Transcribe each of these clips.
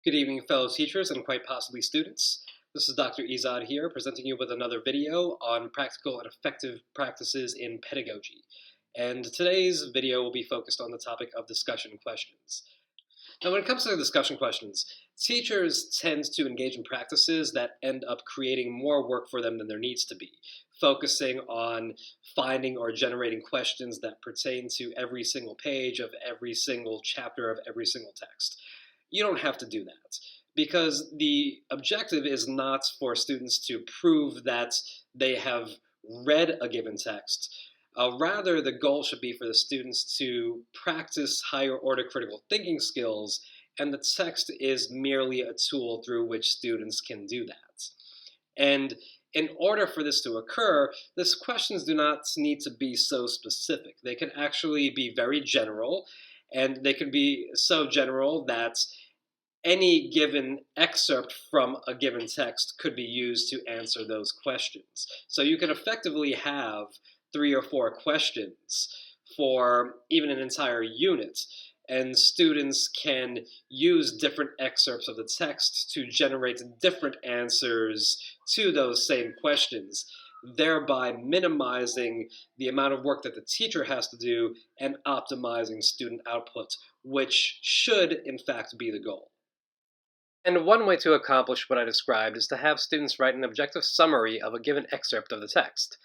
Good evening, fellow teachers and quite possibly students. This is Dr. Izad here, presenting you with another video on practical and effective practices in pedagogy. And today's video will be focused on the topic of discussion questions. Now, when it comes to discussion questions, teachers tend to engage in practices that end up creating more work for them than there needs to be, focusing on finding or generating questions that pertain to every single page of every single chapter of every single text. You don't have to do that because the objective is not for students to prove that they have read a given text. Rather, the goal should be for the students to practice higher order critical thinking skills, and the text is merely a tool through which students can do that. And in order for this to occur, these questions do not need to be so specific. They can actually be very general, and they can be so general that any given excerpt from a given text could be used to answer those questions. So you can effectively have 3 or 4 questions for even an entire unit, and students can use different excerpts of the text to generate different answers to those same questions, thereby minimizing the amount of work that the teacher has to do and optimizing student output, which should, in fact, be the goal. And one way to accomplish what I described is to have students write an objective summary of a given excerpt of the text.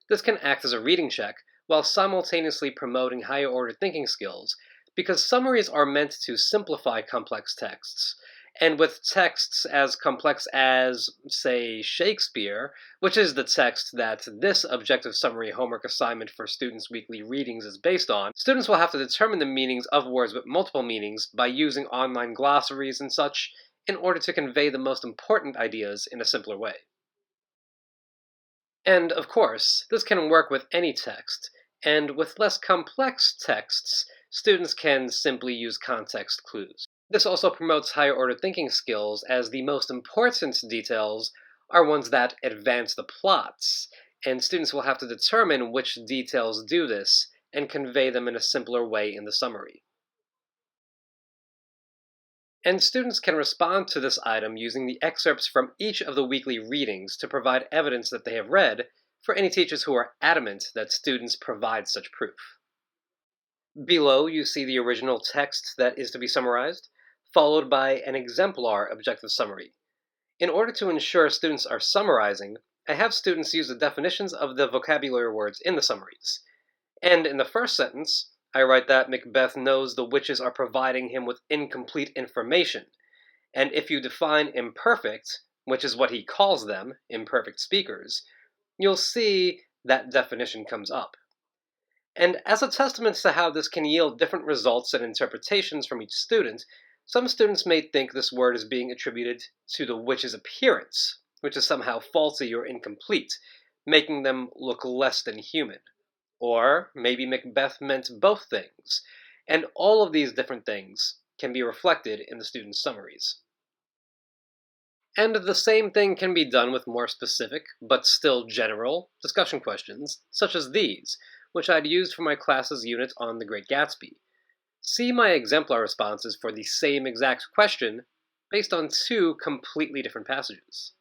This can act as a reading check while simultaneously promoting higher order thinking skills, because summaries are meant to simplify complex texts. And with texts as complex as, say, Shakespeare, which is the text that this objective summary homework assignment for students' weekly readings is based on, students will have to determine the meanings of words with multiple meanings by using online glossaries and such in order to convey the most important ideas in a simpler way. And, of course, this can work with any text, and with less complex texts, students can simply use context clues. This also promotes higher order thinking skills, as the most important details are ones that advance the plots, and students will have to determine which details do this and convey them in a simpler way in the summary. And students can respond to this item using the excerpts from each of the weekly readings to provide evidence that they have read for any teachers who are adamant that students provide such proof. Below, you see the original text that is to be summarized, followed by an exemplar objective summary. In order to ensure students are summarizing, I have students use the definitions of the vocabulary words in the summaries. And in the first sentence, I write that Macbeth knows the witches are providing him with incomplete information. And if you define imperfect, which is what he calls them, imperfect speakers, you'll see that definition comes up. And as a testament to how this can yield different results and interpretations from each student, some students may think this word is being attributed to the witch's appearance, which is somehow faulty or incomplete, making them look less than human. Or maybe Macbeth meant both things, and all of these different things can be reflected in the students' summaries. And the same thing can be done with more specific, but still general, discussion questions, such as these, which I'd used for my class's unit on The Great Gatsby. See my exemplar responses for the same exact question, based on 2 completely different passages.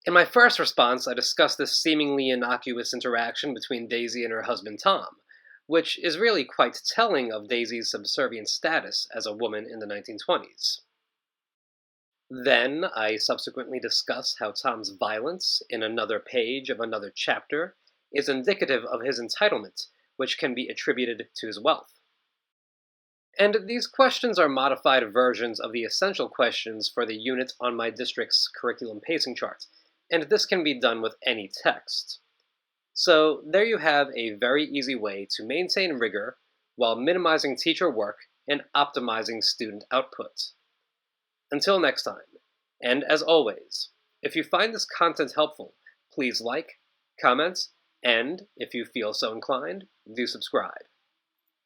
In my first response, I discussed this seemingly innocuous interaction between Daisy and her husband Tom, which is really quite telling of Daisy's subservient status as a woman in the 1920s. Then, I subsequently discuss how Tom's violence in another page of another chapter is indicative of his entitlement, which can be attributed to his wealth. And these questions are modified versions of the essential questions for the unit on my district's curriculum pacing chart, and this can be done with any text. So there you have a very easy way to maintain rigor while minimizing teacher work and optimizing student output. Until next time, and as always, if you find this content helpful, please like, comment, and, if you feel so inclined, do subscribe.